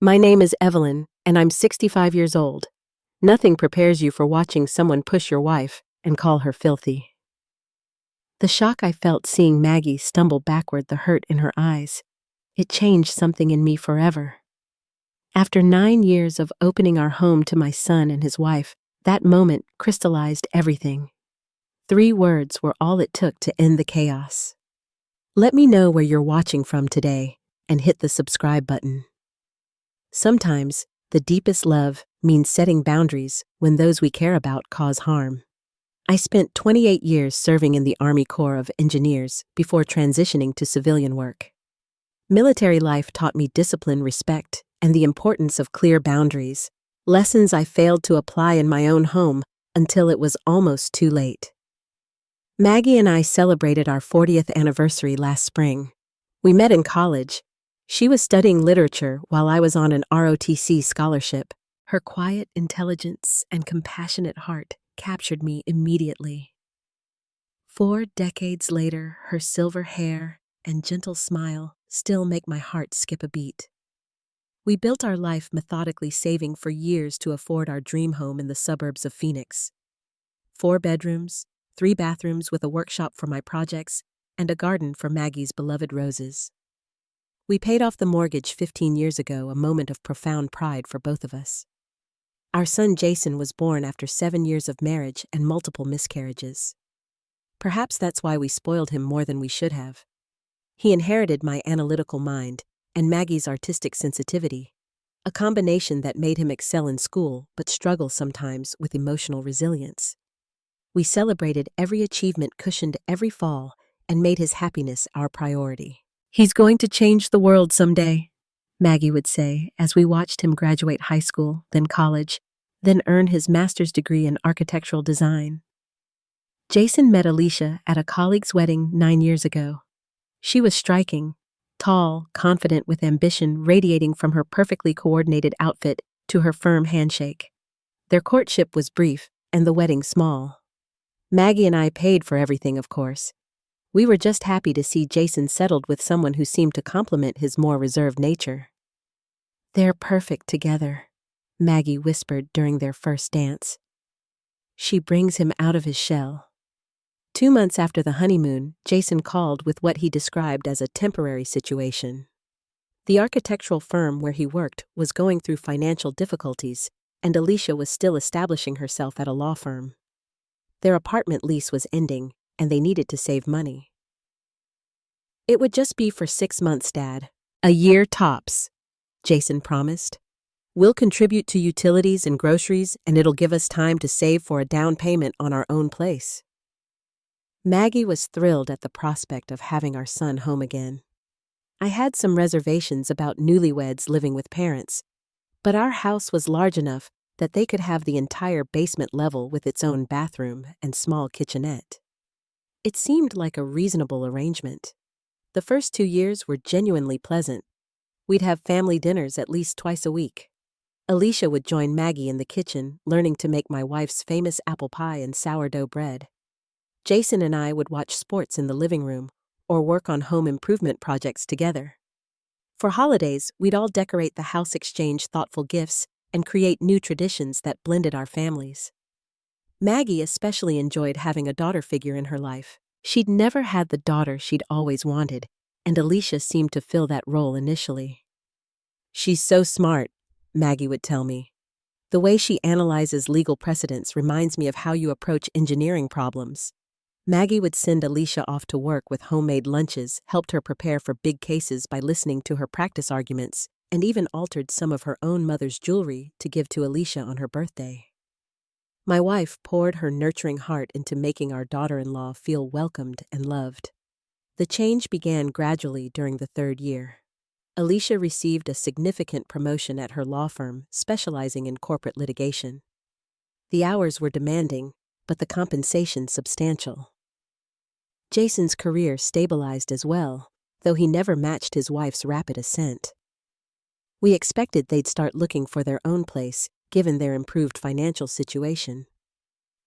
My name is Evelyn, and I'm 65 years old. Nothing prepares you for watching someone push your wife and call her filthy. The shock I felt seeing Maggie stumble backward, the hurt in her eyes, it changed something in me forever. After 9 years of opening our home to my son and his wife, that moment crystallized everything. 3 words were all it took to end the chaos. Let me know where you're watching from today and hit the subscribe button. Sometimes, the deepest love means setting boundaries when those we care about cause harm. I spent 28 years serving in the Army Corps of Engineers before transitioning to civilian work. Military life taught me discipline, respect, and the importance of clear boundaries, lessons I failed to apply in my own home until it was almost too late. Maggie and I celebrated our 40th anniversary last spring. We met in college. She was studying literature while I was on an ROTC scholarship. Her quiet intelligence and compassionate heart captured me immediately. 4 decades later, her silver hair and gentle smile still make my heart skip a beat. We built our life methodically, saving for years to afford our dream home in the suburbs of Phoenix. 4 bedrooms, 3 bathrooms with a workshop for my projects, and a garden for Maggie's beloved roses. We paid off the mortgage 15 years ago, a moment of profound pride for both of us. Our son Jason was born after 7 years of marriage and multiple miscarriages. Perhaps that's why we spoiled him more than we should have. He inherited my analytical mind and Maggie's artistic sensitivity, a combination that made him excel in school but struggle sometimes with emotional resilience. We celebrated every achievement, cushioned every fall, and made his happiness our priority. "He's going to change the world someday," Maggie would say as we watched him graduate high school, then college, then earn his master's degree in architectural design. Jason met Alicia at a colleague's wedding 9 years ago. She was striking, tall, confident, with ambition radiating from her perfectly coordinated outfit to her firm handshake. Their courtship was brief and the wedding small. Maggie and I paid for everything, of course. We were just happy to see Jason settled with someone who seemed to complement his more reserved nature. "They're perfect together," Maggie whispered during their first dance. "She brings him out of his shell." 2 months after the honeymoon, Jason called with what he described as a temporary situation. The architectural firm where he worked was going through financial difficulties, and Alicia was still establishing herself at a law firm. Their apartment lease was ending, and they needed to save money. "It would just be for 6 months, Dad. A year tops," Jason promised. "We'll contribute to utilities and groceries, and it'll give us time to save for a down payment on our own place." Maggie was thrilled at the prospect of having our son home again. I had some reservations about newlyweds living with parents, but our house was large enough that they could have the entire basement level with its own bathroom and small kitchenette. It seemed like a reasonable arrangement. The first 2 years were genuinely pleasant. We'd have family dinners at least twice a week. Alicia would join Maggie in the kitchen, learning to make my wife's famous apple pie and sourdough bread. Jason and I would watch sports in the living room or work on home improvement projects together. For holidays, we'd all decorate the house, exchange thoughtful gifts, and create new traditions that blended our families. Maggie especially enjoyed having a daughter figure in her life. She'd never had the daughter she'd always wanted, and Alicia seemed to fill that role initially. "She's so smart," Maggie would tell me. "The way she analyzes legal precedents reminds me of how you approach engineering problems." Maggie would send Alicia off to work with homemade lunches, helped her prepare for big cases by listening to her practice arguments, and even altered some of her own mother's jewelry to give to Alicia on her birthday. My wife poured her nurturing heart into making our daughter-in-law feel welcomed and loved. The change began gradually during the 3rd year. Alicia received a significant promotion at her law firm, specializing in corporate litigation. The hours were demanding, but the compensation substantial. Jason's career stabilized as well, though he never matched his wife's rapid ascent. We expected they'd start looking for their own place, given their improved financial situation.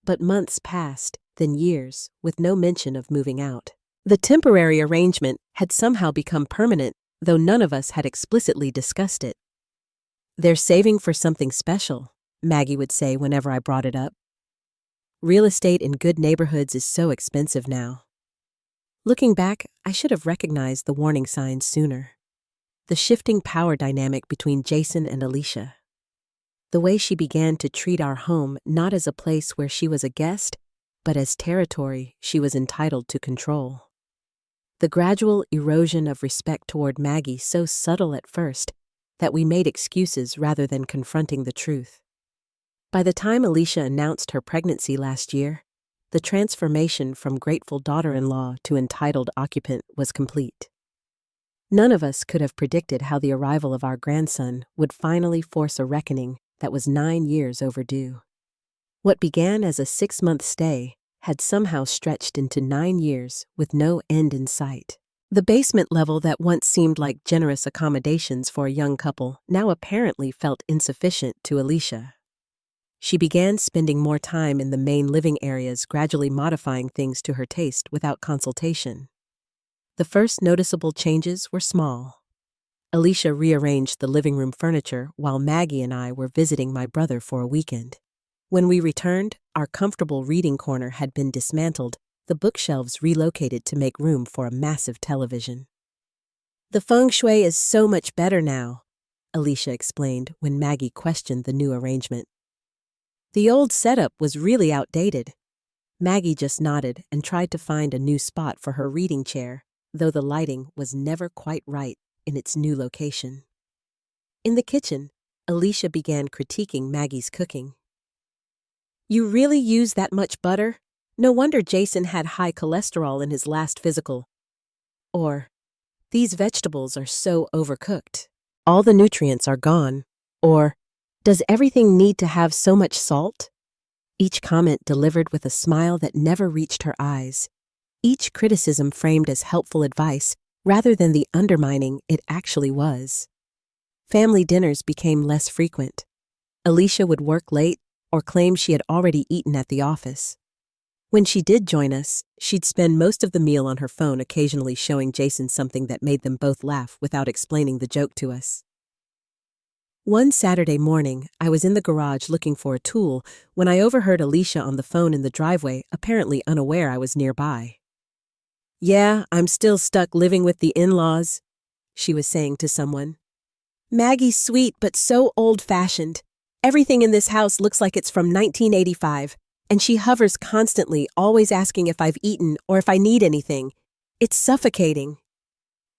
But months passed, then years, with no mention of moving out. The temporary arrangement had somehow become permanent, though none of us had explicitly discussed it. "They're saving for something special," Maggie would say whenever I brought it up. "Real estate in good neighborhoods is so expensive now." Looking back, I should have recognized the warning signs sooner. The shifting power dynamic between Jason and Alicia. The way she began to treat our home not as a place where she was a guest, but as territory she was entitled to control. The gradual erosion of respect toward Maggie so subtle at first that we made excuses rather than confronting the truth. By the time Alicia announced her pregnancy last year, the transformation from grateful daughter-in-law to entitled occupant was complete. None of us could have predicted how the arrival of our grandson would finally force a reckoning that was 9 years overdue. What began as a 6-month stay had somehow stretched into 9 years with no end in sight. The basement level that once seemed like generous accommodations for a young couple now apparently felt insufficient to Alicia. She began spending more time in the main living areas, gradually modifying things to her taste without consultation. The first noticeable changes were small. Alicia rearranged the living room furniture while Maggie and I were visiting my brother for a weekend. When we returned, our comfortable reading corner had been dismantled, the bookshelves relocated to make room for a massive television. "The feng shui is so much better now," Alicia explained when Maggie questioned the new arrangement. "The old setup was really outdated." Maggie just nodded and tried to find a new spot for her reading chair, though the lighting was never quite right in its new location. In the kitchen, Alicia began critiquing Maggie's cooking. "You really use that much butter? No wonder Jason had high cholesterol in his last physical." Or, "These vegetables are so overcooked. All the nutrients are gone." Or, "Does everything need to have so much salt?" Each comment delivered with a smile that never reached her eyes. Each criticism framed as helpful advice rather than the undermining it actually was. Family dinners became less frequent. Alicia would work late or claim she had already eaten at the office. When she did join us, she'd spend most of the meal on her phone, occasionally showing Jason something that made them both laugh without explaining the joke to us. One Saturday morning, I was in the garage looking for a tool when I overheard Alicia on the phone in the driveway, apparently unaware I was nearby. "Yeah, I'm still stuck living with the in-laws," she was saying to someone. "Maggie's sweet but so old-fashioned. Everything in this house looks like it's from 1985, and she hovers constantly, always asking if I've eaten or if I need anything. It's suffocating."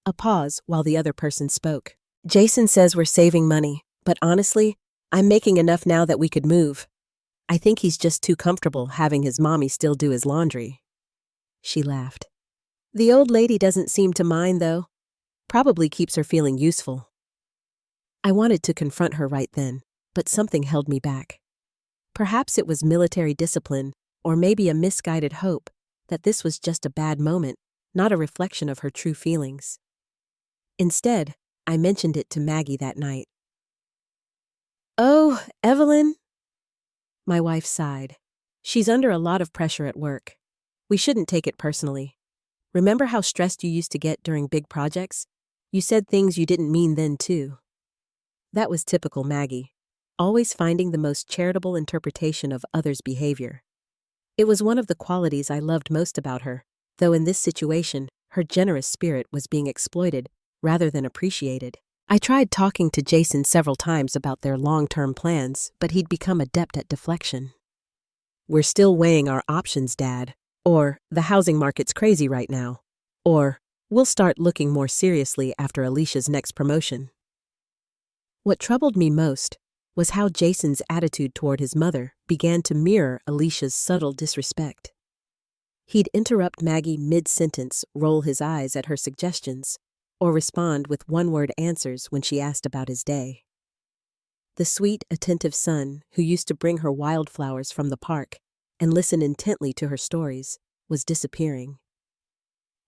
A pause while the other person spoke. "Jason says we're saving money, but honestly, I'm making enough now that we could move. I think he's just too comfortable having his mommy still do his laundry." She laughed. "The old lady doesn't seem to mind, though. Probably keeps her feeling useful." I wanted to confront her right then, but something held me back. Perhaps it was military discipline, or maybe a misguided hope that this was just a bad moment, not a reflection of her true feelings. Instead, I mentioned it to Maggie that night. "Oh, Evelyn," my wife sighed. "She's under a lot of pressure at work. We shouldn't take it personally. Remember how stressed you used to get during big projects? You said things you didn't mean then, too." That was typical Maggie, always finding the most charitable interpretation of others' behavior. It was one of the qualities I loved most about her, though in this situation, her generous spirit was being exploited rather than appreciated. I tried talking to Jason several times about their long-term plans, but he'd become adept at deflection. "We're still weighing our options, Dad," or "the housing market's crazy right now," or "we'll start looking more seriously after Alicia's next promotion." What troubled me most was how Jason's attitude toward his mother began to mirror Alicia's subtle disrespect. He'd interrupt Maggie mid-sentence, roll his eyes at her suggestions, or respond with one-word answers when she asked about his day. The sweet, attentive son, who used to bring her wildflowers from the park and listen intently to her stories, was disappearing.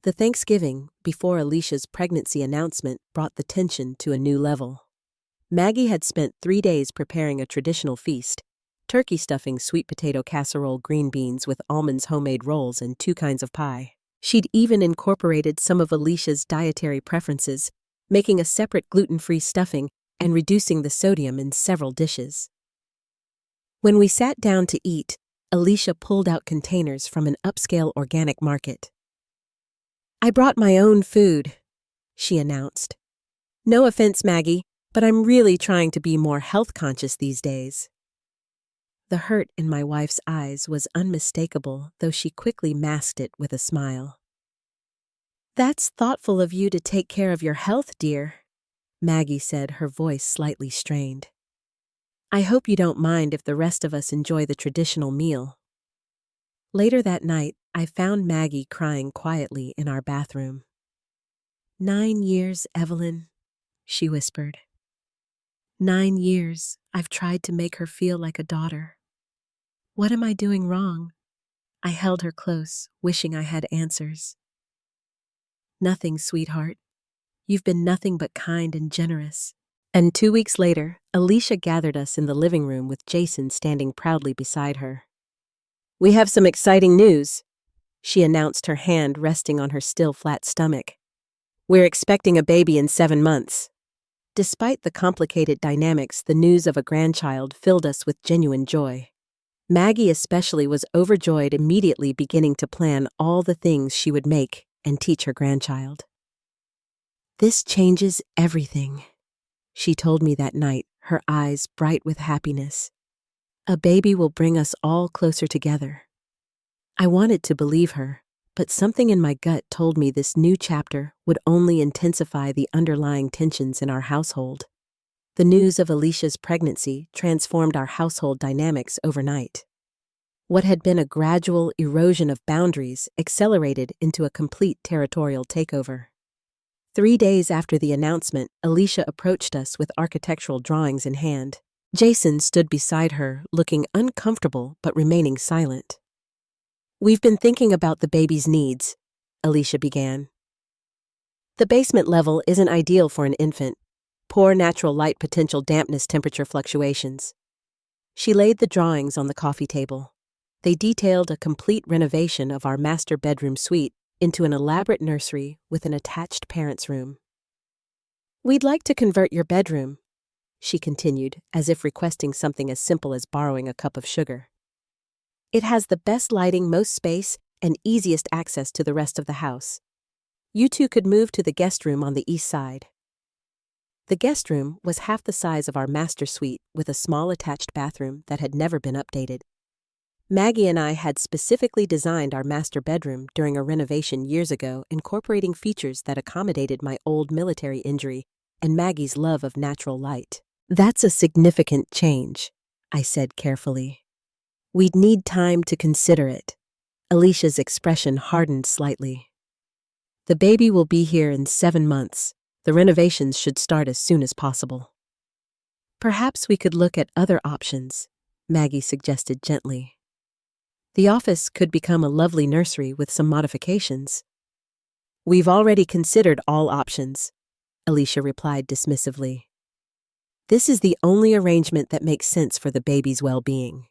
The Thanksgiving before Alicia's pregnancy announcement brought the tension to a new level. Maggie had spent 3 days preparing a traditional feast: turkey stuffing, sweet potato casserole, green beans with almonds, homemade rolls, and 2 kinds of pie. She'd even incorporated some of Alicia's dietary preferences, making a separate gluten-free stuffing and reducing the sodium in several dishes. When we sat down to eat, Alicia pulled out containers from an upscale organic market. "I brought my own food," she announced. "No offense, Maggie, but I'm really trying to be more health-conscious these days." The hurt in my wife's eyes was unmistakable, though she quickly masked it with a smile. "That's thoughtful of you to take care of your health, dear," Maggie said, her voice slightly strained. "I hope you don't mind if the rest of us enjoy the traditional meal." Later that night, I found Maggie crying quietly in our bathroom. "9 years, Evelyn," she whispered. 9 years, I've tried to make her feel like a daughter. What am I doing wrong? I held her close, wishing I had answers. "Nothing, sweetheart. You've been nothing but kind and generous." And 2 weeks later, Alicia gathered us in the living room with Jason standing proudly beside her. "We have some exciting news," she announced, her hand resting on her still flat stomach. "We're expecting a baby in 7 months. Despite the complicated dynamics, the news of a grandchild filled us with genuine joy. Maggie especially was overjoyed, immediately beginning to plan all the things she would make and teach her grandchild. "This changes everything," she told me that night, her eyes bright with happiness. "A baby will bring us all closer together." I wanted to believe her, but something in my gut told me this new chapter would only intensify the underlying tensions in our household. The news of Alicia's pregnancy transformed our household dynamics overnight. What had been a gradual erosion of boundaries accelerated into a complete territorial takeover. 3 days after the announcement, Alicia approached us with architectural drawings in hand. Jason stood beside her, looking uncomfortable but remaining silent. "We've been thinking about the baby's needs," Alicia began. "The basement level isn't ideal for an infant. Poor natural light potential, dampness, temperature fluctuations." She laid the drawings on the coffee table. They detailed a complete renovation of our master bedroom suite into an elaborate nursery with an attached parents' room. "We'd like to convert your bedroom," she continued, as if requesting something as simple as borrowing a cup of sugar. "It has the best lighting, most space, and easiest access to the rest of the house. You two could move to the guest room on the east side." The guest room was half the size of our master suite, with a small attached bathroom that had never been updated. Maggie and I had specifically designed our master bedroom during a renovation years ago, incorporating features that accommodated my old military injury and Maggie's love of natural light. "That's a significant change," I said carefully. "We'd need time to consider it." Alicia's expression hardened slightly. "The baby will be here in 7 months. The renovations should start as soon as possible." "Perhaps we could look at other options," Maggie suggested gently. "The office could become a lovely nursery with some modifications." "We've already considered all options," Alicia replied dismissively. "This is the only arrangement that makes sense for the baby's well-being."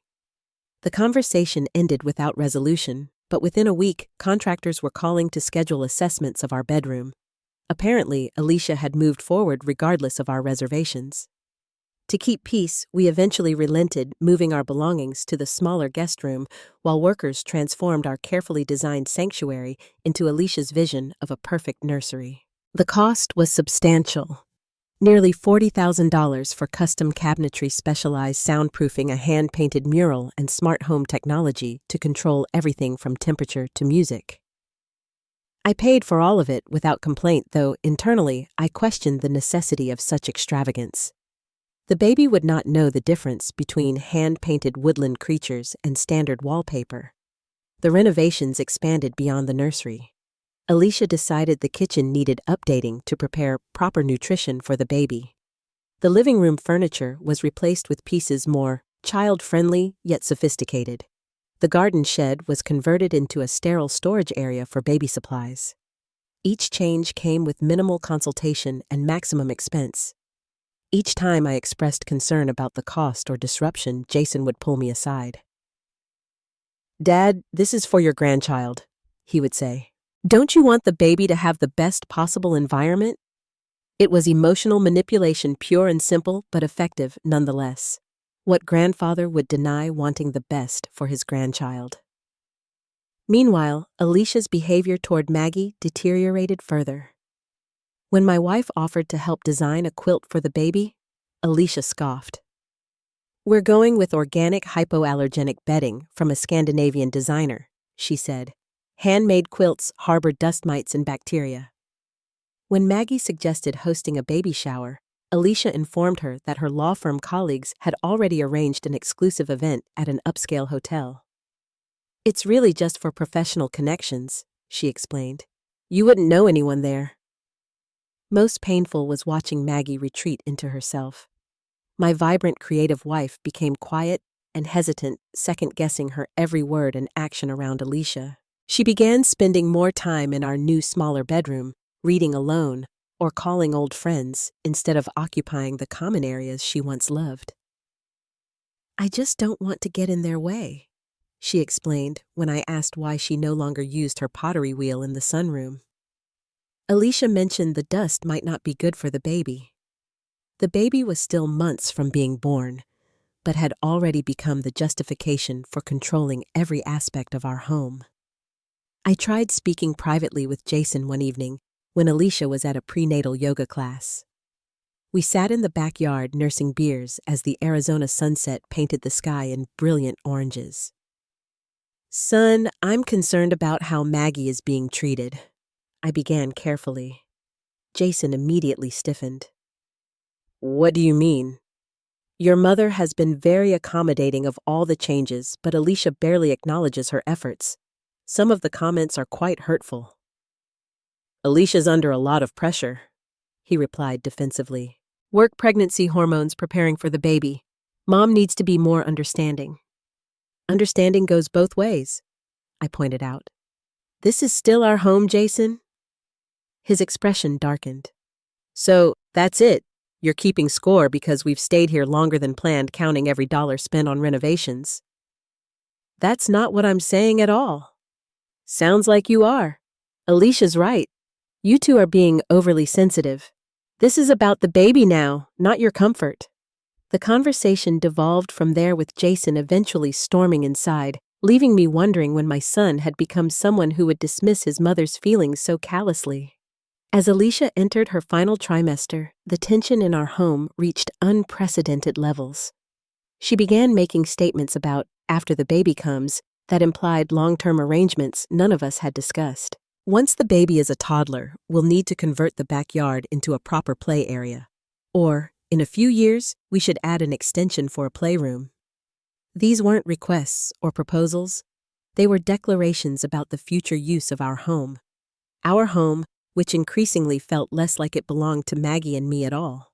The conversation ended without resolution, but within a week, contractors were calling to schedule assessments of our bedroom. Apparently, Alicia had moved forward regardless of our reservations. To keep peace, we eventually relented, moving our belongings to the smaller guest room, while workers transformed our carefully designed sanctuary into Alicia's vision of a perfect nursery. The cost was substantial. Nearly $40,000 for custom cabinetry, specialized soundproofing, a hand-painted mural, and smart home technology to control everything from temperature to music. I paid for all of it without complaint, though internally I questioned the necessity of such extravagance. The baby would not know the difference between hand-painted woodland creatures and standard wallpaper. The renovations expanded beyond the nursery. Alicia decided the kitchen needed updating to prepare proper nutrition for the baby. The living room furniture was replaced with pieces more child-friendly yet sophisticated. The garden shed was converted into a sterile storage area for baby supplies. Each change came with minimal consultation and maximum expense. Each time I expressed concern about the cost or disruption, Jason would pull me aside. "Dad, this is for your grandchild," he would say. "Don't you want the baby to have the best possible environment?" It was emotional manipulation, pure and simple, but effective nonetheless. What grandfather would deny wanting the best for his grandchild? Meanwhile, Alicia's behavior toward Maggie deteriorated further. When my wife offered to help design a quilt for the baby, Alicia scoffed. "We're going with organic hypoallergenic bedding from a Scandinavian designer," she said. "Handmade quilts harbor dust mites and bacteria." When Maggie suggested hosting a baby shower, Alicia informed her that her law firm colleagues had already arranged an exclusive event at an upscale hotel. "It's really just for professional connections," she explained. "You wouldn't know anyone there." Most painful was watching Maggie retreat into herself. My vibrant, creative wife became quiet and hesitant, second-guessing her every word and action around Alicia. She began spending more time in our new, smaller bedroom, reading alone, or calling old friends instead of occupying the common areas she once loved. "I just don't want to get in their way," she explained when I asked why she no longer used her pottery wheel in the sunroom. Alicia mentioned the dust might not be good for the baby. The baby was still months from being born, but had already become the justification for controlling every aspect of our home. I tried speaking privately with Jason one evening when Alicia was at a prenatal yoga class. We sat in the backyard nursing beers as the Arizona sunset painted the sky in brilliant oranges. "Son, I'm concerned about how Maggie is being treated," I began carefully. Jason immediately stiffened. "What do you mean?" "Your mother has been very accommodating of all the changes, but Alicia barely acknowledges her efforts. Some of the comments are quite hurtful." "Alicia's under a lot of pressure," he replied defensively. "Work, pregnancy hormones, preparing for the baby. Mom needs to be more understanding." "Understanding goes both ways," I pointed out. "This is still our home, Jason." His expression darkened. "So, that's it. You're keeping score because we've stayed here longer than planned, counting every dollar spent on renovations." "That's not what I'm saying at all." "Sounds like you are. Alicia's right. You two are being overly sensitive. This is about the baby now, not your comfort." The conversation devolved from there, with Jason eventually storming inside, leaving me wondering when my son had become someone who would dismiss his mother's feelings so callously. As Alicia entered her final trimester, the tension in our home reached unprecedented levels. She began making statements about, after the baby comes, that implied long-term arrangements none of us had discussed. "Once the baby is a toddler, we'll need to convert the backyard into a proper play area. Or, in a few years, we should add an extension for a playroom." These weren't requests or proposals. They were declarations about the future use of our home. Our home, which increasingly felt less like it belonged to Maggie and me at all.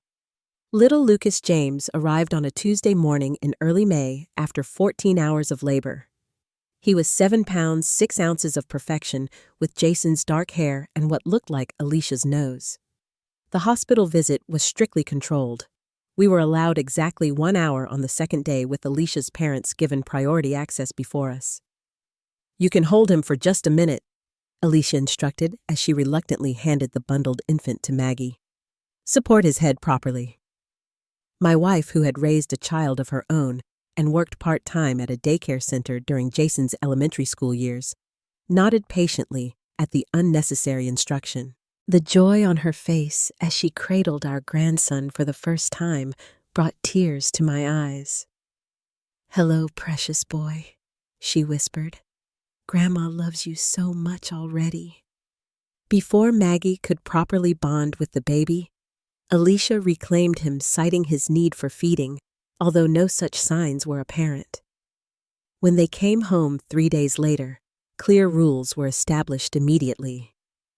Little Lucas James arrived on a Tuesday morning in early May after 14 hours of labor. He was 7 pounds 6 ounces of perfection, with Jason's dark hair and what looked like Alicia's nose. The hospital visit was strictly controlled. We were allowed exactly 1 hour on the second day, with Alicia's parents given priority access before us. "You can hold him for just a minute," Alicia instructed as she reluctantly handed the bundled infant to Maggie. "Support his head properly." My wife, who had raised a child of her own and worked part-time at a daycare center during Jason's elementary school years, nodded patiently at the unnecessary instruction. The joy on her face as she cradled our grandson for the first time brought tears to my eyes. "Hello, precious boy," she whispered. "Grandma loves you so much already." Before Maggie could properly bond with the baby, Alicia reclaimed him, citing his need for feeding, although no such signs were apparent. When they came home 3 days later, clear rules were established immediately.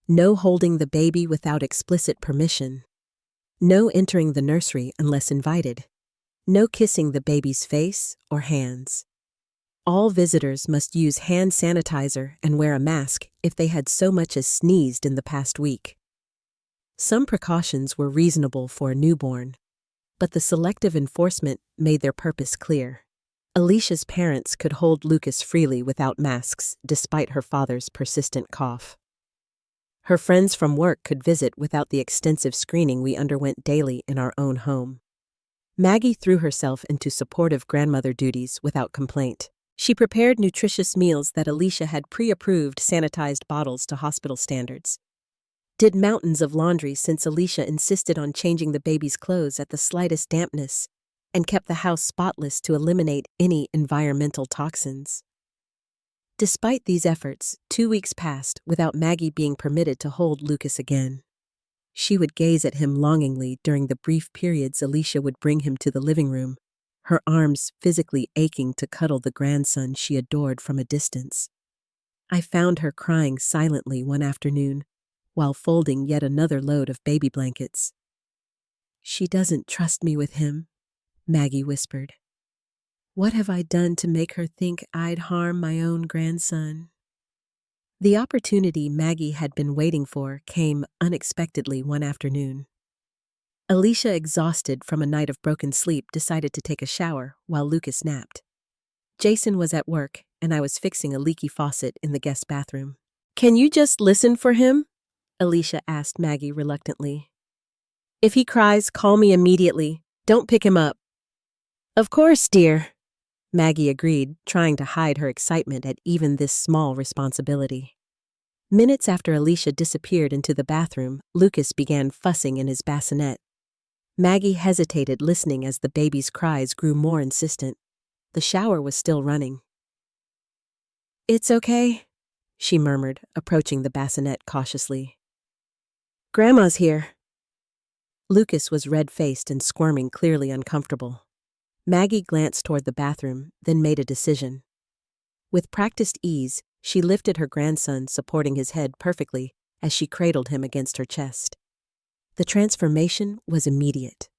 No holding the baby without explicit permission. No entering the nursery unless invited. No kissing the baby's face or hands. All visitors must use hand sanitizer and wear a mask if they had so much as sneezed in the past week. Some precautions were reasonable for a newborn, but the selective enforcement made their purpose clear. Alicia's parents could hold Lucas freely without masks, despite her father's persistent cough. Her friends from work could visit without the extensive screening we underwent daily in our own home. Maggie threw herself into supportive grandmother duties without complaint. She prepared nutritious meals that Alicia had pre-approved sanitized bottles to hospital standards. Did mountains of laundry since Alicia insisted on changing the baby's clothes at the slightest dampness, and kept the house spotless to eliminate any environmental toxins. Despite these efforts, 2 weeks passed without Maggie being permitted to hold Lucas again. She would gaze at him longingly during the brief periods Alicia would bring him to the living room, her arms physically aching to cuddle the grandson she adored from a distance. I found her crying silently one afternoon, while folding yet another load of baby blankets. "She doesn't trust me with him," Maggie whispered. "What have I done to make her think I'd harm my own grandson?" The opportunity Maggie had been waiting for came unexpectedly one afternoon. Alicia, exhausted from a night of broken sleep, decided to take a shower while Lucas napped. Jason was at work, and I was fixing a leaky faucet in the guest bathroom. "Can you just listen for him?" Alicia asked Maggie reluctantly. "If he cries, call me immediately. Don't pick him up." "Of course, dear," Maggie agreed, trying to hide her excitement at even this small responsibility. Minutes after Alicia disappeared into the bathroom, Lucas began fussing in his bassinet. Maggie hesitated, listening as the baby's cries grew more insistent. The shower was still running. "It's okay," she murmured, approaching the bassinet cautiously. "Grandma's here." Lucas was red-faced and squirming, clearly uncomfortable. Maggie glanced toward the bathroom, then made a decision. With practiced ease, she lifted her grandson, supporting his head perfectly as she cradled him against her chest. The transformation was immediate.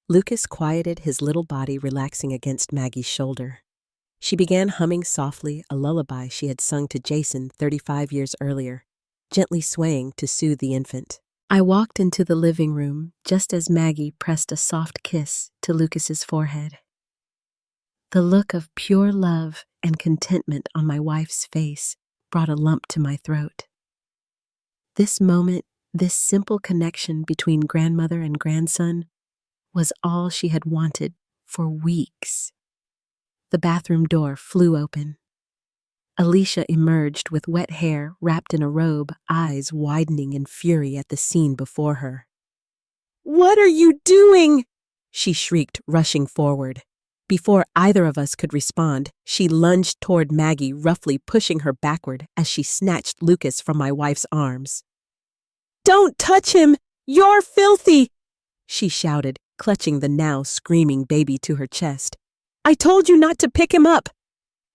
Lucas quieted his little body, relaxing against Maggie's shoulder. She began humming softly a lullaby she had sung to Jason 35 years earlier, gently swaying to soothe the infant. I walked into the living room just as Maggie pressed a soft kiss to Lucas's forehead. The look of pure love and contentment on my wife's face brought a lump to my throat. This moment, this simple connection between grandmother and grandson, was all she had wanted for weeks. The bathroom door flew open. Alicia emerged with wet hair wrapped in a robe, eyes widening in fury at the scene before her. "What are you doing?" she shrieked, rushing forward. Before either of us could respond, she lunged toward Maggie, roughly pushing her backward as she snatched Lucas from my wife's arms. "Don't touch him! You're filthy!" she shouted, clutching the now screaming baby to her chest. "I told you not to pick him up!"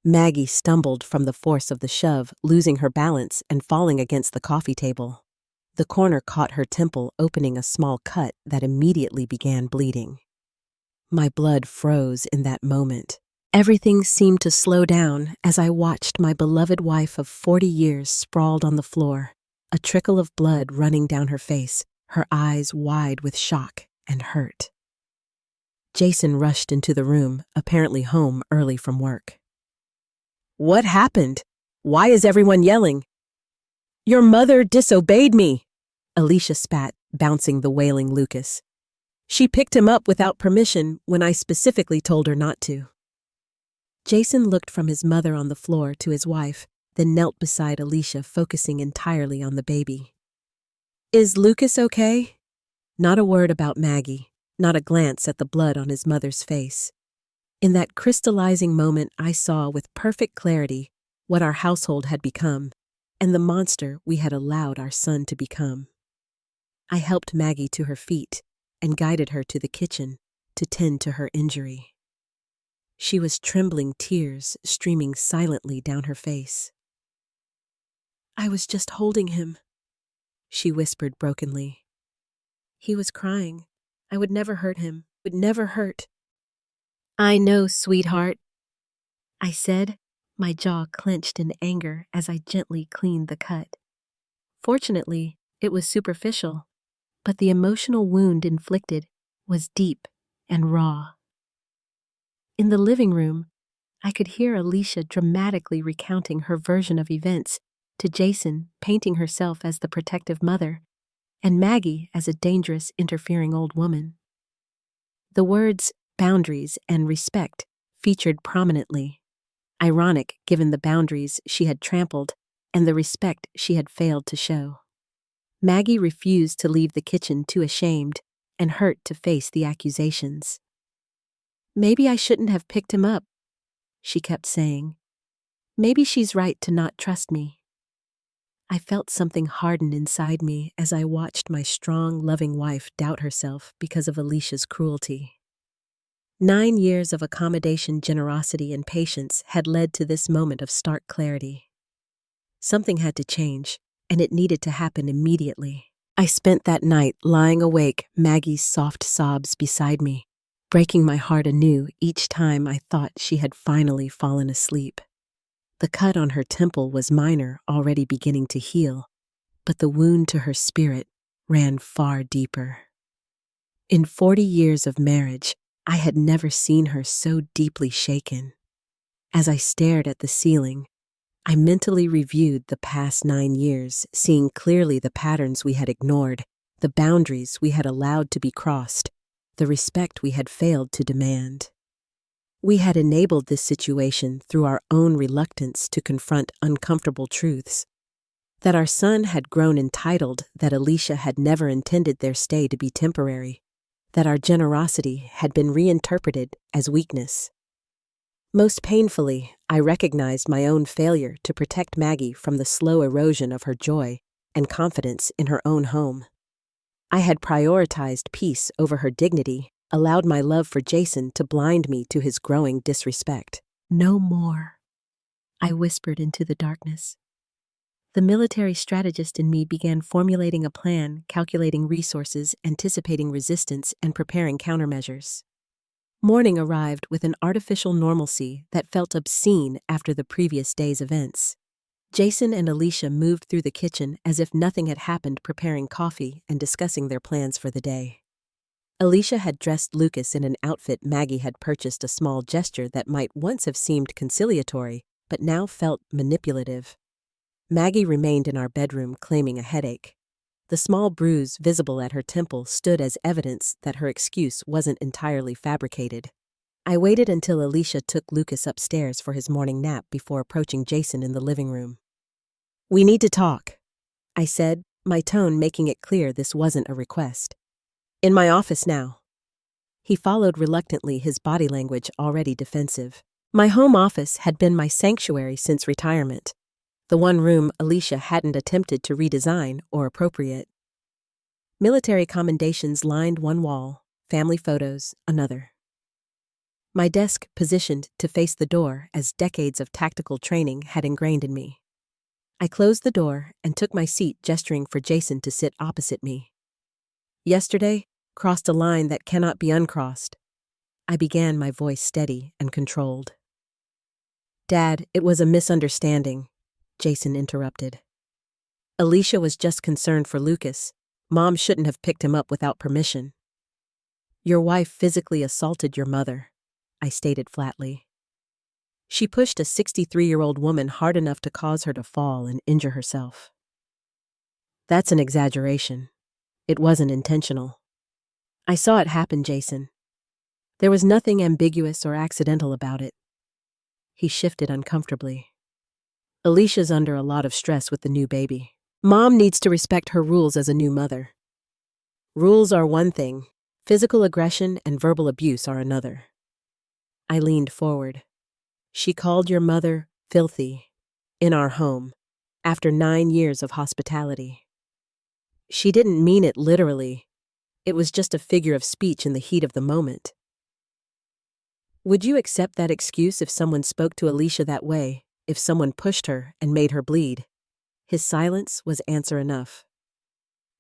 Maggie stumbled from the force of the shove, losing her balance and falling against the coffee table. The corner caught her temple, opening a small cut that immediately began bleeding. My blood froze in that moment. Everything seemed to slow down as I watched my beloved wife of 40 years sprawled on the floor, a trickle of blood running down her face, her eyes wide with shock and hurt. Jason rushed into the room, apparently home early from work. "What happened? Why is everyone yelling?" "Your mother disobeyed me," Alicia spat, bouncing the wailing Lucas. "She picked him up without permission when I specifically told her not to." Jason looked from his mother on the floor to his wife, then knelt beside Alicia, focusing entirely on the baby. "Is Lucas okay?" Not a word about Maggie, not a glance at the blood on his mother's face. In that crystallizing moment, I saw with perfect clarity what our household had become and the monster we had allowed our son to become. I helped Maggie to her feet and guided her to the kitchen to tend to her injury. She was trembling, tears streaming silently down her face. "I was just holding him," she whispered brokenly. "He was crying. I would never hurt him, would never hurt." "I know, sweetheart," I said, my jaw clenched in anger as I gently cleaned the cut. Fortunately, it was superficial, but the emotional wound inflicted was deep and raw. In the living room, I could hear Alicia dramatically recounting her version of events to Jason painting herself as the protective mother, and Maggie as a dangerous, interfering old woman. The words boundaries and respect featured prominently, ironic given the boundaries she had trampled and the respect she had failed to show. Maggie refused to leave the kitchen, too ashamed and hurt to face the accusations. "Maybe I shouldn't have picked him up," she kept saying. "Maybe she's right to not trust me." I felt something harden inside me as I watched my strong, loving wife doubt herself because of Alicia's cruelty. 9 years of accommodation, generosity, and patience had led to this moment of stark clarity. Something had to change, and it needed to happen immediately. I spent that night lying awake, Maggie's soft sobs beside me, breaking my heart anew each time I thought she had finally fallen asleep. The cut on her temple was minor, already beginning to heal, but the wound to her spirit ran far deeper. In 40 years of marriage, I had never seen her so deeply shaken. As I stared at the ceiling, I mentally reviewed the past 9 years, seeing clearly the patterns we had ignored, the boundaries we had allowed to be crossed, the respect we had failed to demand. We had enabled this situation through our own reluctance to confront uncomfortable truths. That our son had grown entitled, that Alicia had never intended their stay to be temporary, that our generosity had been reinterpreted as weakness. Most painfully, I recognized my own failure to protect Maggie from the slow erosion of her joy and confidence in her own home. I had prioritized peace over her dignity, allowed my love for Jason to blind me to his growing disrespect. "No more," I whispered into the darkness. The military strategist in me began formulating a plan, calculating resources, anticipating resistance, and preparing countermeasures. Morning arrived with an artificial normalcy that felt obscene after the previous day's events. Jason and Alicia moved through the kitchen as if nothing had happened, preparing coffee and discussing their plans for the day. Alicia had dressed Lucas in an outfit Maggie had purchased, a small gesture that might once have seemed conciliatory, but now felt manipulative. Maggie remained in our bedroom, claiming a headache. The small bruise visible at her temple stood as evidence that her excuse wasn't entirely fabricated. I waited until Alicia took Lucas upstairs for his morning nap before approaching Jason in the living room. "We need to talk," I said, my tone making it clear this wasn't a request. "In my office now." He followed reluctantly, his body language already defensive. My home office had been my sanctuary since retirement, the one room Alicia hadn't attempted to redesign or appropriate. Military commendations lined one wall, family photos another. My desk positioned to face the door as decades of tactical training had ingrained in me. I closed the door and took my seat, gesturing for Jason to sit opposite me. "Yesterday crossed a line that cannot be uncrossed." I began, my voice steady and controlled. "Dad, it was a misunderstanding," Jason interrupted. "Alicia was just concerned for Lucas. Mom shouldn't have picked him up without permission." "Your wife physically assaulted your mother," I stated flatly. "She pushed a 63-year-old woman hard enough to cause her to fall and injure herself." "That's an exaggeration. It wasn't intentional." "I saw it happen, Jason. There was nothing ambiguous or accidental about it." He shifted uncomfortably. "Alicia's under a lot of stress with the new baby. Mom needs to respect her rules as a new mother. Rules are one thing, physical aggression and verbal abuse are another." I leaned forward. "She called your mother filthy in our home after 9 years of hospitality. She didn't mean it literally. It was just a figure of speech in the heat of the moment." "Would you accept that excuse if someone spoke to Alicia that way, if someone pushed her and made her bleed?" His silence was answer enough.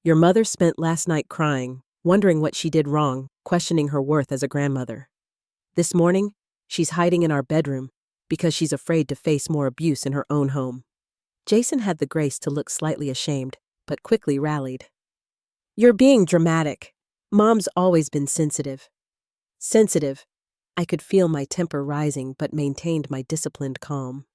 "Your mother spent last night crying, wondering what she did wrong, questioning her worth as a grandmother. This morning, she's hiding in our bedroom because she's afraid to face more abuse in her own home." Jason had the grace to look slightly ashamed, but quickly rallied. "You're being dramatic. Mom's always been sensitive." "Sensitive." I could feel my temper rising but maintained my disciplined calm.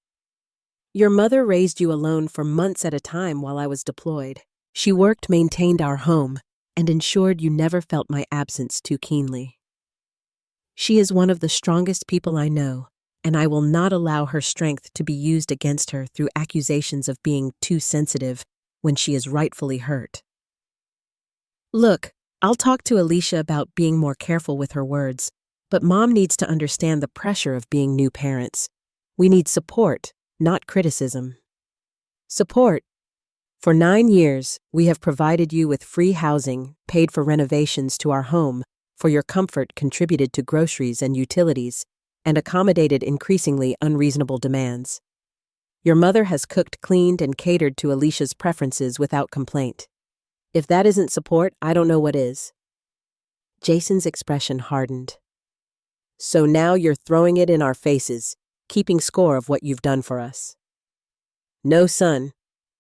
Your mother raised you alone for months at a time while I was deployed. She maintained our home, and ensured you never felt my absence too keenly. She is one of the strongest people I know, and I will not allow her strength to be used against her through accusations of being too sensitive when she is rightfully hurt. Look, I'll talk to Alicia about being more careful with her words, but Mom needs to understand the pressure of being new parents. We need support, not criticism. Support. For 9 years, we have provided you with free housing, paid for renovations to our home, for your comfort contributed to groceries and utilities, and accommodated increasingly unreasonable demands. Your mother has cooked, cleaned, and catered to Alicia's preferences without complaint. If that isn't support, I don't know what is. Jason's expression hardened. So now you're throwing it in our faces, keeping score of what you've done for us. No, son.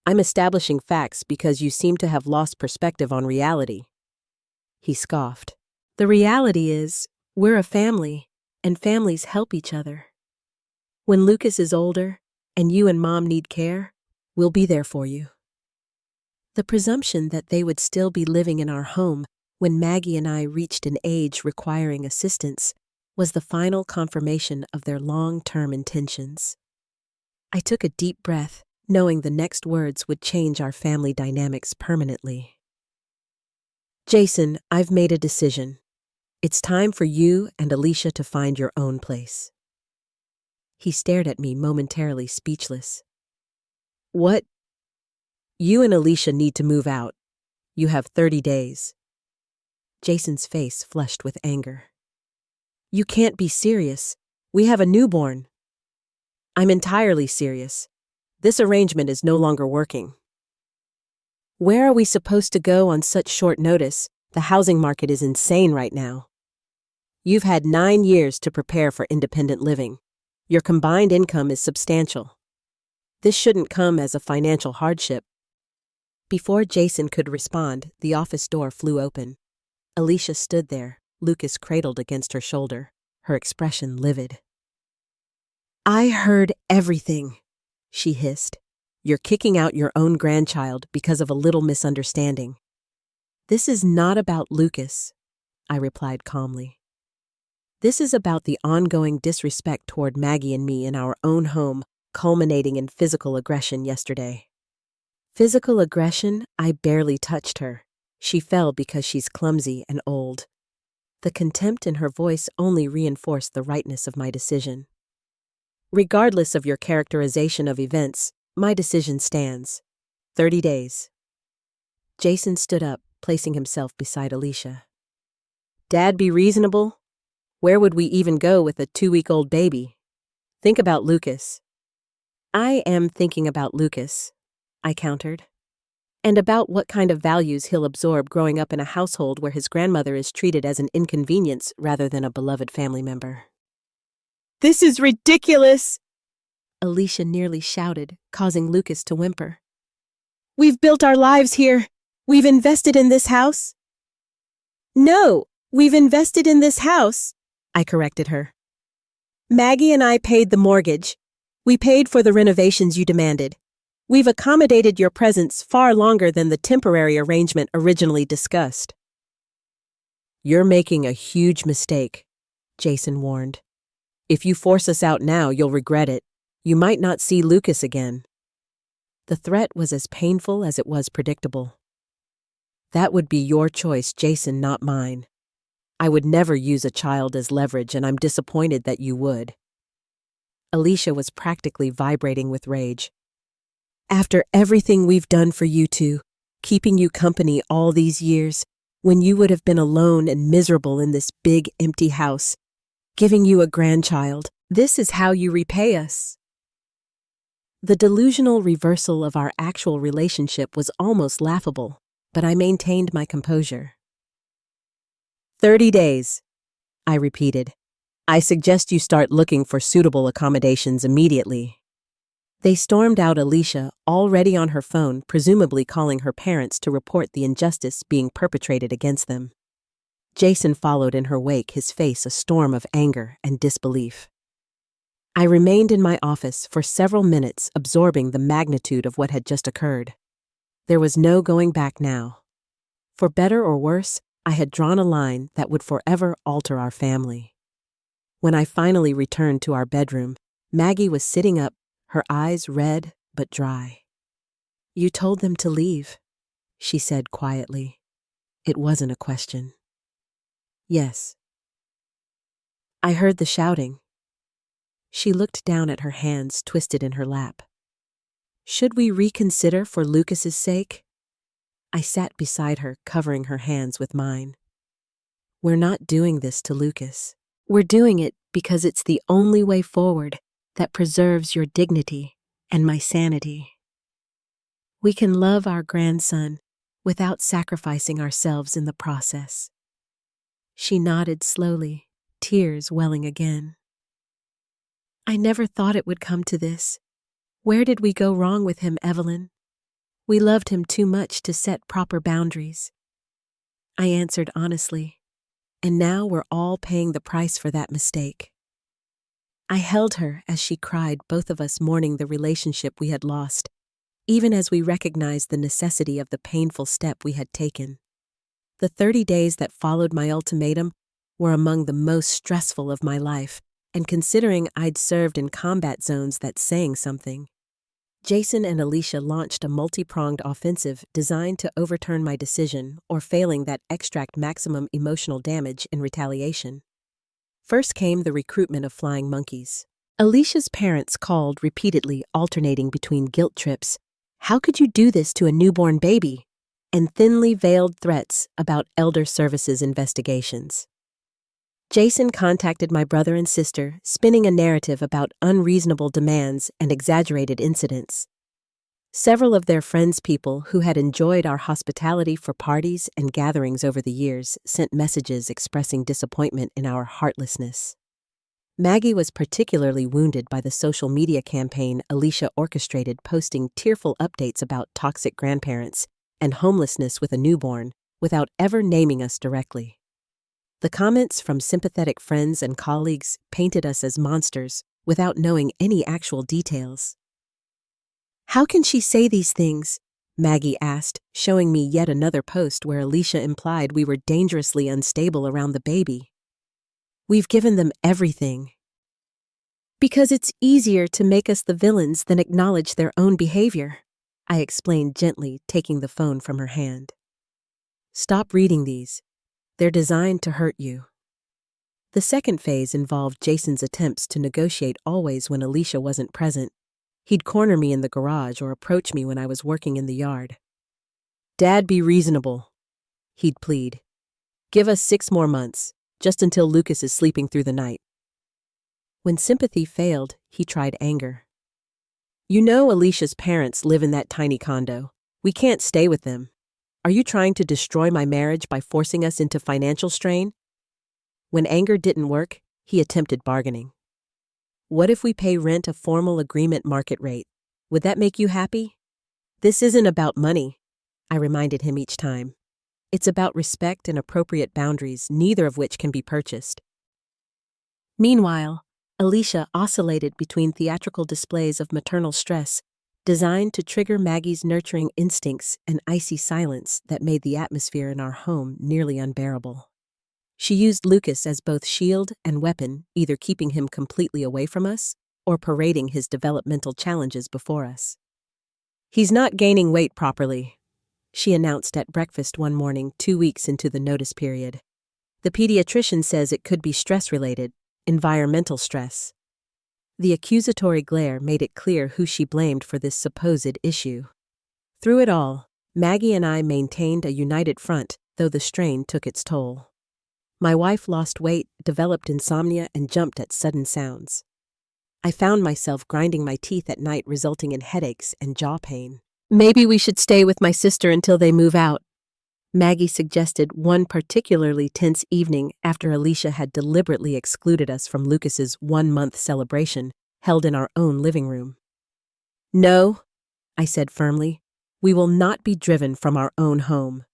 I'm establishing facts because you seem to have lost perspective on reality. He scoffed. The reality is, we're a family, and families help each other. When Lucas is older, and you and Mom need care, we'll be there for you. The presumption that they would still be living in our home when Maggie and I reached an age requiring assistance was the final confirmation of their long-term intentions. I took a deep breath, knowing the next words would change our family dynamics permanently. Jason, I've made a decision. It's time for you and Alicia to find your own place. He stared at me, momentarily speechless. What? You and Alicia need to move out. You have 30 days. Jason's face flushed with anger. You can't be serious. We have a newborn. I'm entirely serious. This arrangement is no longer working. Where are we supposed to go on such short notice? The housing market is insane right now. You've had 9 years to prepare for independent living. Your combined income is substantial. This shouldn't come as a financial hardship. Before Jason could respond, the office door flew open. Alicia stood there, Lucas cradled against her shoulder, her expression livid. I heard everything, she hissed. You're kicking out your own grandchild because of a little misunderstanding. This is not about Lucas, I replied calmly. This is about the ongoing disrespect toward Maggie and me in our own home, culminating in physical aggression yesterday. Physical aggression? I barely touched her. She fell because she's clumsy and old. The contempt in her voice only reinforced the rightness of my decision. Regardless of your characterization of events, my decision stands. 30 days. Jason stood up, placing himself beside Alicia. Dad, be reasonable? Where would we even go with a 2-week-old baby? Think about Lucas. I am thinking about Lucas, I countered. And about what kind of values he'll absorb growing up in a household where his grandmother is treated as an inconvenience rather than a beloved family member. This is ridiculous! Alicia nearly shouted, causing Lucas to whimper. We've built our lives here. We've invested in this house. No, we've invested in this house, I corrected her. Maggie and I paid the mortgage. We paid for the renovations you demanded. We've accommodated your presence far longer than the temporary arrangement originally discussed. You're making a huge mistake, Jason warned. If you force us out now, you'll regret it. You might not see Lucas again. The threat was as painful as it was predictable. That would be your choice, Jason, not mine. I would never use a child as leverage, and I'm disappointed that you would. Alicia was practically vibrating with rage. After everything we've done for you two, keeping you company all these years, when you would have been alone and miserable in this big, empty house, giving you a grandchild, this is how you repay us. The delusional reversal of our actual relationship was almost laughable, but I maintained my composure. 30 days, I repeated. I suggest you start looking for suitable accommodations immediately. They stormed out, Alicia, already on her phone, presumably calling her parents to report the injustice being perpetrated against them. Jason followed in her wake, his face a storm of anger and disbelief. I remained in my office for several minutes, absorbing the magnitude of what had just occurred. There was no going back now. For better or worse, I had drawn a line that would forever alter our family. When I finally returned to our bedroom, Maggie was sitting up, her eyes red but dry. "You told them to leave," she said quietly. It wasn't a question. "Yes." I heard the shouting. She looked down at her hands twisted in her lap. "Should we reconsider for Lucas's sake?" I sat beside her, covering her hands with mine. "We're not doing this to Lucas. We're doing it because it's the only way forward that preserves your dignity and my sanity. We can love our grandson without sacrificing ourselves in the process." She nodded slowly, tears welling again. "I never thought it would come to this. Where did we go wrong with him, Evelyn? We loved him too much to set proper boundaries." I answered honestly, "And now we're all paying the price for that mistake." I held her as she cried, both of us mourning the relationship we had lost, even as we recognized the necessity of the painful step we had taken. The 30 days that followed my ultimatum were among the most stressful of my life, and considering I'd served in combat zones, that's saying something. Jason and Alicia launched a multi-pronged offensive designed to overturn my decision, or failing that, extract maximum emotional damage in retaliation. First came the recruitment of flying monkeys. Alicia's parents called repeatedly, alternating between guilt trips, "How could you do this to a newborn baby?" and thinly veiled threats about elder services investigations. Jason contacted my brother and sister, spinning a narrative about unreasonable demands and exaggerated incidents. Several of their friends, people who had enjoyed our hospitality for parties and gatherings over the years, sent messages expressing disappointment in our heartlessness. Maggie was particularly wounded by the social media campaign Alicia orchestrated, posting tearful updates about toxic grandparents and homelessness with a newborn, without ever naming us directly. The comments from sympathetic friends and colleagues painted us as monsters without knowing any actual details. "How can she say these things?" Maggie asked, showing me yet another post where Alicia implied we were dangerously unstable around the baby. "We've given them everything." "Because it's easier to make us the villains than acknowledge their own behavior," I explained gently, taking the phone from her hand. "Stop reading these. They're designed to hurt you." The second phase involved Jason's attempts to negotiate always when Alicia wasn't present. He'd corner me in the garage or approach me when I was working in the yard. "Dad, be reasonable," he'd plead. "Give us 6 more months, just until Lucas is sleeping through the night." When sympathy failed, he tried anger. "You know Alicia's parents live in that tiny condo. We can't stay with them. Are you trying to destroy my marriage by forcing us into financial strain?" When anger didn't work, he attempted bargaining. "What if we pay rent a formal agreement market rate? Would that make you happy?" "This isn't about money," I reminded him each time. "It's about respect and appropriate boundaries, neither of which can be purchased." Meanwhile, Alicia oscillated between theatrical displays of maternal stress designed to trigger Maggie's nurturing instincts and icy silence that made the atmosphere in our home nearly unbearable. She used Lucas as both shield and weapon, either keeping him completely away from us or parading his developmental challenges before us. "He's not gaining weight properly," she announced at breakfast one morning 2 weeks into the notice period. "The pediatrician says it could be stress-related, environmental stress." The accusatory glare made it clear who she blamed for this supposed issue. Through it all, Maggie and I maintained a united front, though the strain took its toll. My wife lost weight, developed insomnia, and jumped at sudden sounds. I found myself grinding my teeth at night, resulting in headaches and jaw pain. "Maybe we should stay with my sister until they move out," Maggie suggested one particularly tense evening after Alicia had deliberately excluded us from Lucas's 1-month celebration held in our own living room. "No," I said firmly, "we will not be driven from our own home."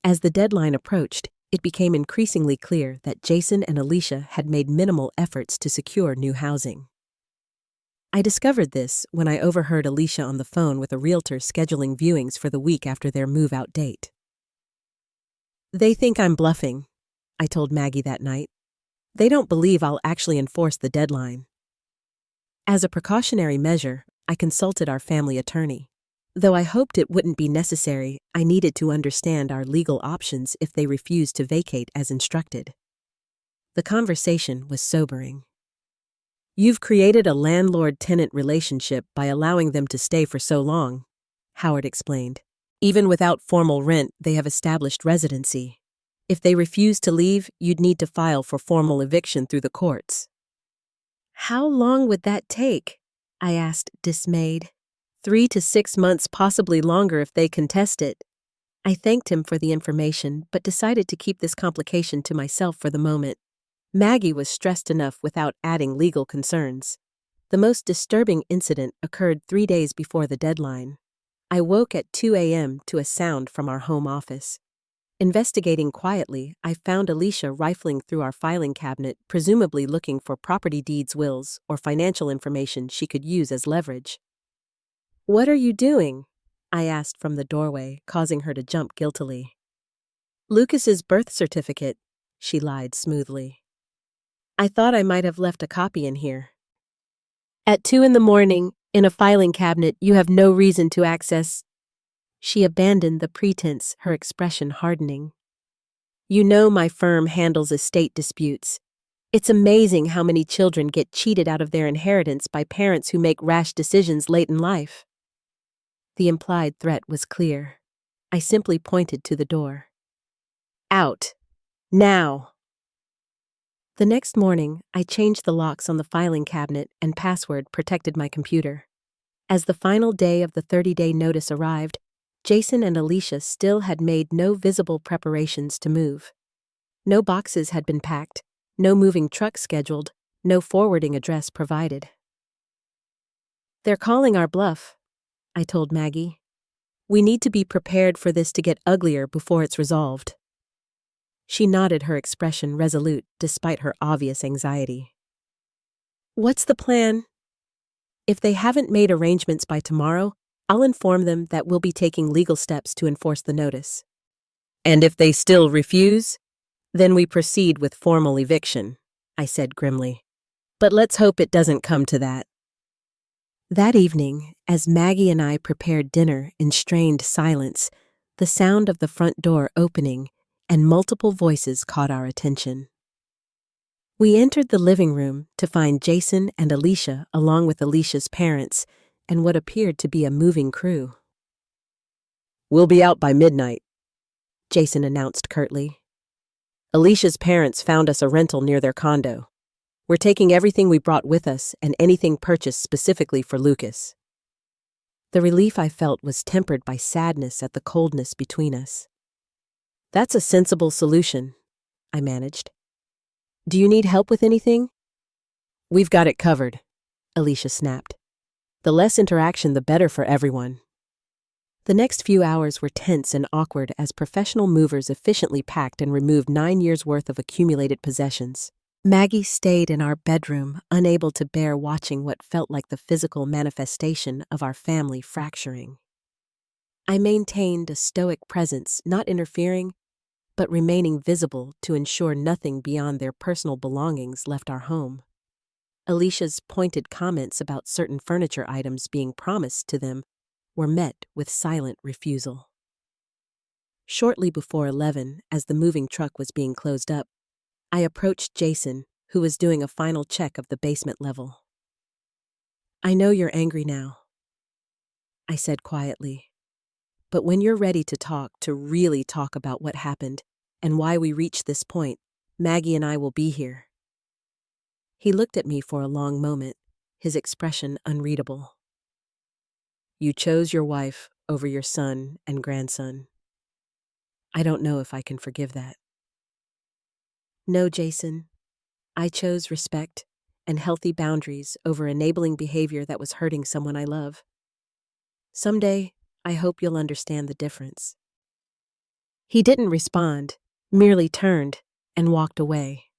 As the deadline approached, it became increasingly clear that Jason and Alicia had made minimal efforts to secure new housing. I discovered this when I overheard Alicia on the phone with a realtor scheduling viewings for the week after their move-out date. They think I'm bluffing, I told Maggie that night. They don't believe I'll actually enforce the deadline. As a precautionary measure, I consulted our family attorney. Though I hoped it wouldn't be necessary, I needed to understand our legal options if they refused to vacate as instructed. The conversation was sobering. You've created a landlord-tenant relationship by allowing them to stay for so long, Howard explained. Even without formal rent, they have established residency. If they refuse to leave, you'd need to file for formal eviction through the courts. How long would that take? I asked, dismayed. 3 to 6 months, possibly longer if they contest it. I thanked him for the information, but decided to keep this complication to myself for the moment. Maggie was stressed enough without adding legal concerns. The most disturbing incident occurred 3 days before the deadline. I woke at 2 a.m. to a sound from our home office. Investigating quietly, I found Alicia rifling through our filing cabinet, presumably looking for property deeds, wills, or financial information she could use as leverage. "What are you doing?" I asked from the doorway, causing her to jump guiltily. "Lucas's birth certificate," she lied smoothly. "I thought I might have left a copy in here." "At 2 in the morning, in a filing cabinet you have no reason to access." She abandoned the pretense, her expression hardening. "You know my firm handles estate disputes. It's amazing how many children get cheated out of their inheritance by parents who make rash decisions late in life." The implied threat was clear. I simply pointed to the door. "Out. Now." The next morning, I changed the locks on the filing cabinet and password protected my computer. As the final day of the 30-day notice arrived, Jason and Alicia still had made no visible preparations to move. No boxes had been packed, no moving truck scheduled, no forwarding address provided. "They're calling our bluff," I told Maggie. "We need to be prepared for this to get uglier before it's resolved." She nodded, her expression resolute despite her obvious anxiety. "What's the plan?" "If they haven't made arrangements by tomorrow, I'll inform them that we'll be taking legal steps to enforce the notice. And if they still refuse, then we proceed with formal eviction," I said grimly. "But let's hope it doesn't come to that." That evening, as Maggie and I prepared dinner in strained silence, the sound of the front door opening and multiple voices caught our attention. We entered the living room to find Jason and Alicia along with Alicia's parents and what appeared to be a moving crew. "We'll be out by midnight," Jason announced curtly. "Alicia's parents found us a rental near their condo. We're taking everything we brought with us and anything purchased specifically for Lucas." The relief I felt was tempered by sadness at the coldness between us. "That's a sensible solution," I managed. "Do you need help with anything?" "We've got it covered," Alicia snapped. "The less interaction, the better for everyone." The next few hours were tense and awkward as professional movers efficiently packed and removed 9 years' worth of accumulated possessions. Maggie stayed in our bedroom, unable to bear watching what felt like the physical manifestation of our family fracturing. I maintained a stoic presence, not interfering, but remaining visible to ensure nothing beyond their personal belongings left our home. Alicia's pointed comments about certain furniture items being promised to them were met with silent refusal. Shortly before 11, as the moving truck was being closed up, I approached Jason, who was doing a final check of the basement level. "I know you're angry now," I said quietly. "But when you're ready to really talk about what happened and why we reached this point, Maggie and I will be here." He looked at me for a long moment, his expression unreadable. "You chose your wife over your son and grandson. I don't know if I can forgive that." "No, Jason. I chose respect and healthy boundaries over enabling behavior that was hurting someone I love. Someday, I hope you'll understand the difference." He didn't respond, merely turned and walked away.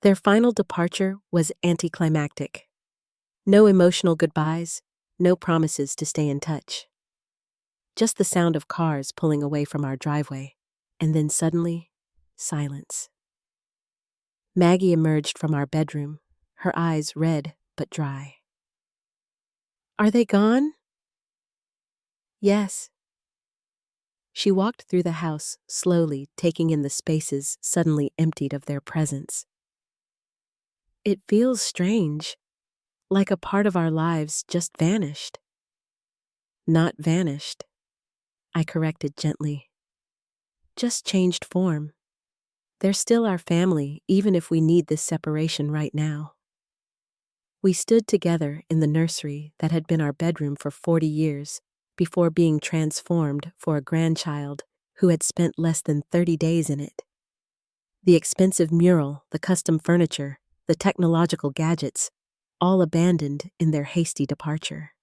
Their final departure was anticlimactic. No emotional goodbyes, no promises to stay in touch. Just the sound of cars pulling away from our driveway, and then suddenly, silence. Maggie emerged from our bedroom, her eyes red but dry. "Are they gone?" "Yes." She walked through the house, slowly taking in the spaces suddenly emptied of their presence. "It feels strange, like a part of our lives just vanished." "Not vanished," I corrected gently. "Just changed form. They're still our family, even if we need this separation right now." We stood together in the nursery that had been our bedroom for 40 years before being transformed for a grandchild who had spent less than 30 days in it. The expensive mural, the custom furniture, the technological gadgets, all abandoned in their hasty departure.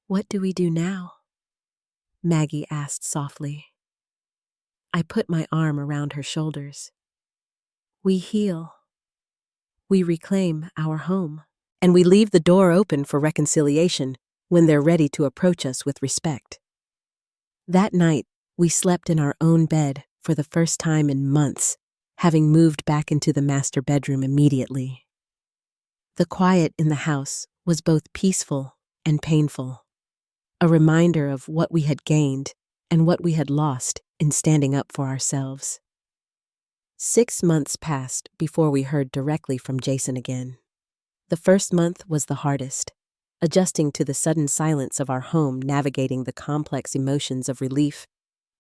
"What do we do now?" Maggie asked softly. I put my arm around her shoulders. "We heal. We reclaim our home, and we leave the door open for reconciliation when they're ready to approach us with respect." That night, we slept in our own bed for the first time in months, having moved back into the master bedroom immediately. The quiet in the house was both peaceful and painful, a reminder of what we had gained and what we had lost in standing up for ourselves. 6 months passed before we heard directly from Jason again. The first month was the hardest, adjusting to the sudden silence of our home, navigating the complex emotions of relief,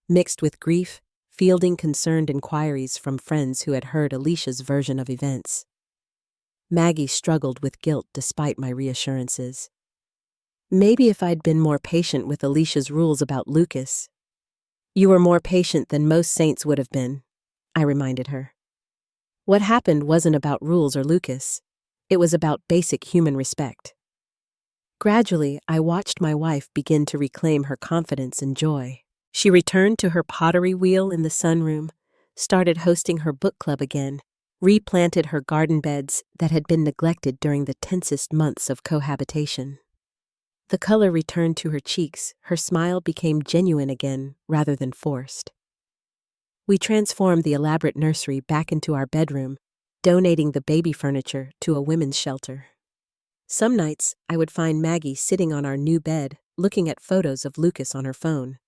mixed with grief, fielding concerned inquiries from friends who had heard Alicia's version of events. Maggie struggled with guilt despite my reassurances. Maybe if I'd been more patient with Alicia's rules about Lucas. "You were more patient than most saints would have been," I reminded her. What happened wasn't about rules or Lucas. It was about basic human respect. Gradually, I watched my wife begin to reclaim her confidence and joy. She returned to her pottery wheel in the sunroom, started hosting her book club again, replanted her garden beds that had been neglected during the tensest months of cohabitation. The color returned to her cheeks, her smile became genuine again rather than forced. We transformed the elaborate nursery back into our bedroom, donating the baby furniture to a women's shelter. Some nights, I would find Maggie sitting on our new bed, looking at photos of Lucas on her phone.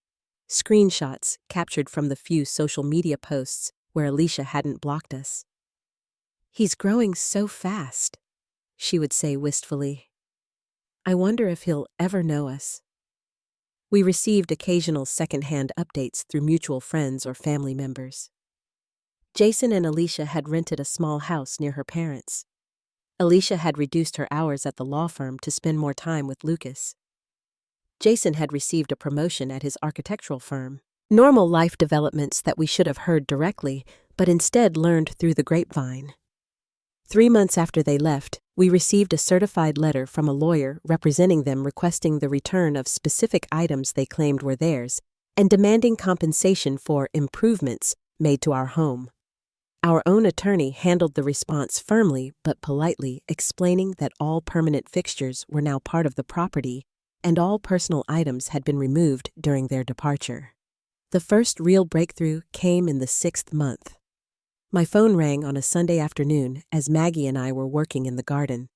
Screenshots captured from the few social media posts where Alicia hadn't blocked us. "He's growing so fast," she would say wistfully. "I wonder if he'll ever know us." We received occasional second-hand updates through mutual friends or family members. Jason and Alicia had rented a small house near her parents. Alicia had reduced her hours at the law firm to spend more time with Lucas. Jason had received a promotion at his architectural firm. Normal life developments that we should have heard directly, but instead learned through the grapevine. 3 months after they left, we received a certified letter from a lawyer representing them requesting the return of specific items they claimed were theirs and demanding compensation for improvements made to our home. Our own attorney handled the response firmly but politely, explaining that all permanent fixtures were now part of the property and all personal items had been removed during their departure. The first real breakthrough came in the 6th month. My phone rang on a Sunday afternoon as Maggie and I were working in the garden.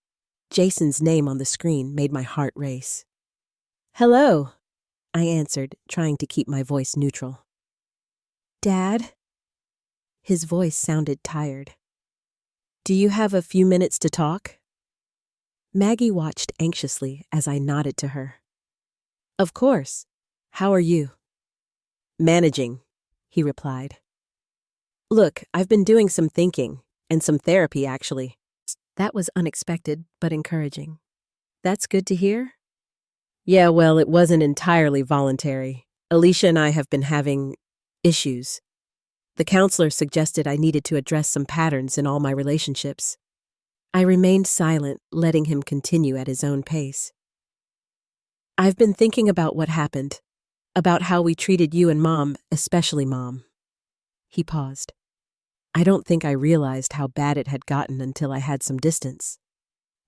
Jason's name on the screen made my heart race. "Hello," I answered, trying to keep my voice neutral. "Dad?" His voice sounded tired. "Do you have a few minutes to talk?" Maggie watched anxiously as I nodded to her. "Of course. How are you?" "Managing," he replied. "Look, I've been doing some thinking, and some therapy, actually." That was unexpected, but encouraging. "That's good to hear?" "Yeah, well, it wasn't entirely voluntary. Alicia and I have been having issues. The counselor suggested I needed to address some patterns in all my relationships." I remained silent, letting him continue at his own pace. "I've been thinking about what happened, about how we treated you and Mom, especially Mom." He paused. I don't think I realized how bad it had gotten until I had some distance.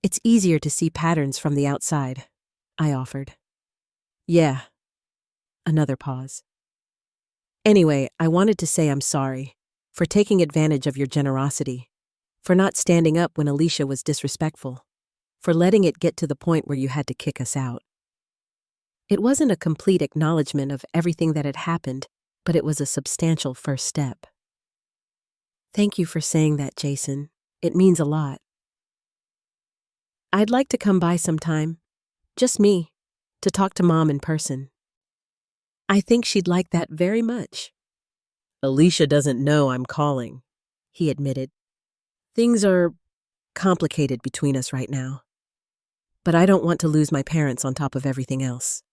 It's easier to see patterns from the outside, I offered. Yeah. Another pause. Anyway, I wanted to say I'm sorry for taking advantage of your generosity, for not standing up when Alicia was disrespectful, for letting it get to the point where you had to kick us out. It wasn't a complete acknowledgement of everything that had happened, but it was a substantial first step. Thank you for saying that, Jason. It means a lot. I'd like to come by sometime, just me, to talk to Mom in person. I think she'd like that very much. Alicia doesn't know I'm calling, he admitted. Things are complicated between us right now, but I don't want to lose my parents on top of everything else.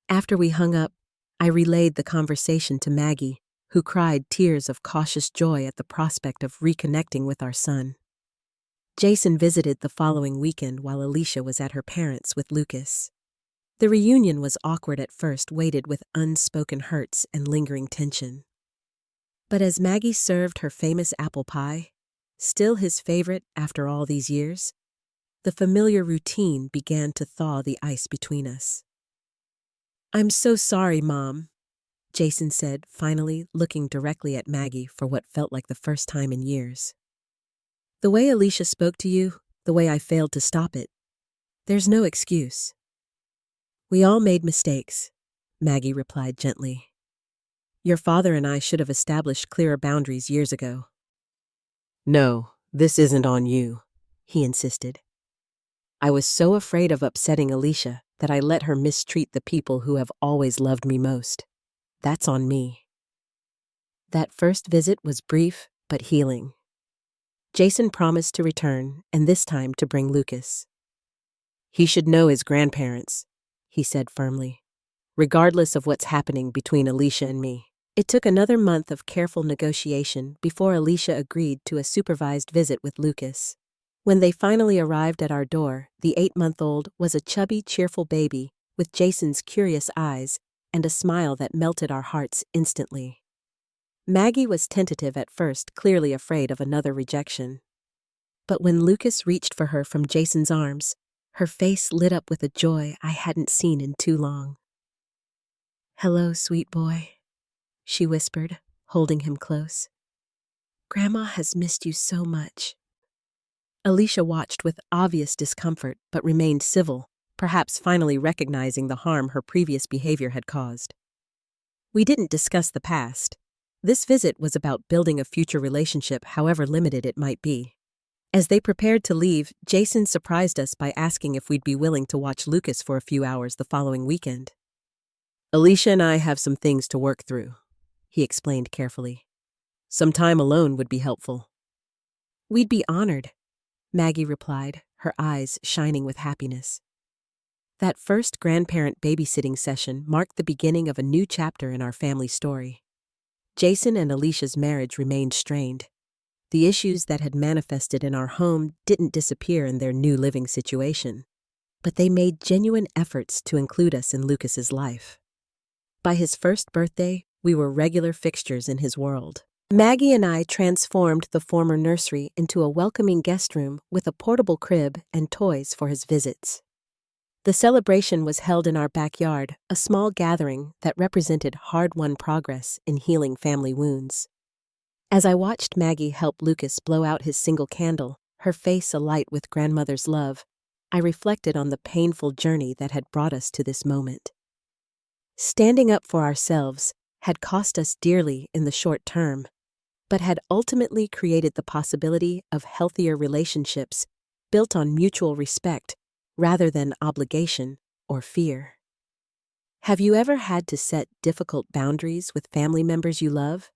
After we hung up, I relayed the conversation to Maggie, who cried tears of cautious joy at the prospect of reconnecting with our son. Jason visited the following weekend while Alicia was at her parents' with Lucas. The reunion was awkward at first, weighted with unspoken hurts and lingering tension. But as Maggie served her famous apple pie, still his favorite after all these years, the familiar routine began to thaw the ice between us. I'm so sorry, Mom, Jason said, finally looking directly at Maggie for what felt like the first time in years. The way Alicia spoke to you, the way I failed to stop it, there's no excuse. We all made mistakes, Maggie replied gently. Your father and I should have established clearer boundaries years ago. No, this isn't on you, he insisted. I was so afraid of upsetting Alicia that I let her mistreat the people who have always loved me most. That's on me. That first visit was brief but healing. Jason promised to return, and this time to bring Lucas. He should know his grandparents, he said firmly, regardless of what's happening between Alicia and me. It took another month of careful negotiation before Alicia agreed to a supervised visit with Lucas. When they finally arrived at our door, the 8-month-old was a chubby, cheerful baby with Jason's curious eyes and a smile that melted our hearts instantly. Maggie was tentative at first, clearly afraid of another rejection. But when Lucas reached for her from Jason's arms, her face lit up with a joy I hadn't seen in too long. Hello, sweet boy, she whispered, holding him close. Grandma has missed you so much. Alicia watched with obvious discomfort but remained civil, perhaps finally recognizing the harm her previous behavior had caused. We didn't discuss the past. This visit was about building a future relationship, however limited it might be. As they prepared to leave, Jason surprised us by asking if we'd be willing to watch Lucas for a few hours the following weekend. Alicia and I have some things to work through, he explained carefully. Some time alone would be helpful. We'd be honored, Maggie replied, her eyes shining with happiness. That first grandparent babysitting session marked the beginning of a new chapter in our family story. Jason and Alicia's marriage remained strained. The issues that had manifested in our home didn't disappear in their new living situation, but they made genuine efforts to include us in Lucas's life. By his first birthday, we were regular fixtures in his world. Maggie and I transformed the former nursery into a welcoming guest room with a portable crib and toys for his visits. The celebration was held in our backyard, a small gathering that represented hard-won progress in healing family wounds. As I watched Maggie help Lucas blow out his single candle, her face alight with grandmother's love, I reflected on the painful journey that had brought us to this moment. Standing up for ourselves had cost us dearly in the short term, but had ultimately created the possibility of healthier relationships built on mutual respect rather than obligation or fear. Have you ever had to set difficult boundaries with family members you love?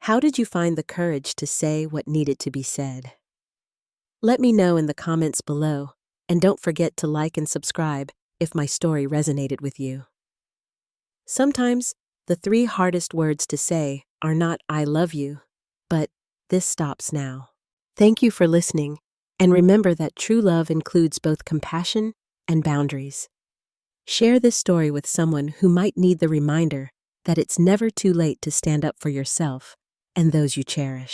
How did you find the courage to say what needed to be said? Let me know in the comments below, and don't forget to like and subscribe if my story resonated with you. Sometimes, the 3 hardest words to say are not "I love you," but "this stops now." Thank you for listening, and remember that true love includes both compassion and boundaries. Share this story with someone who might need the reminder that it's never too late to stand up for yourself and those you cherish.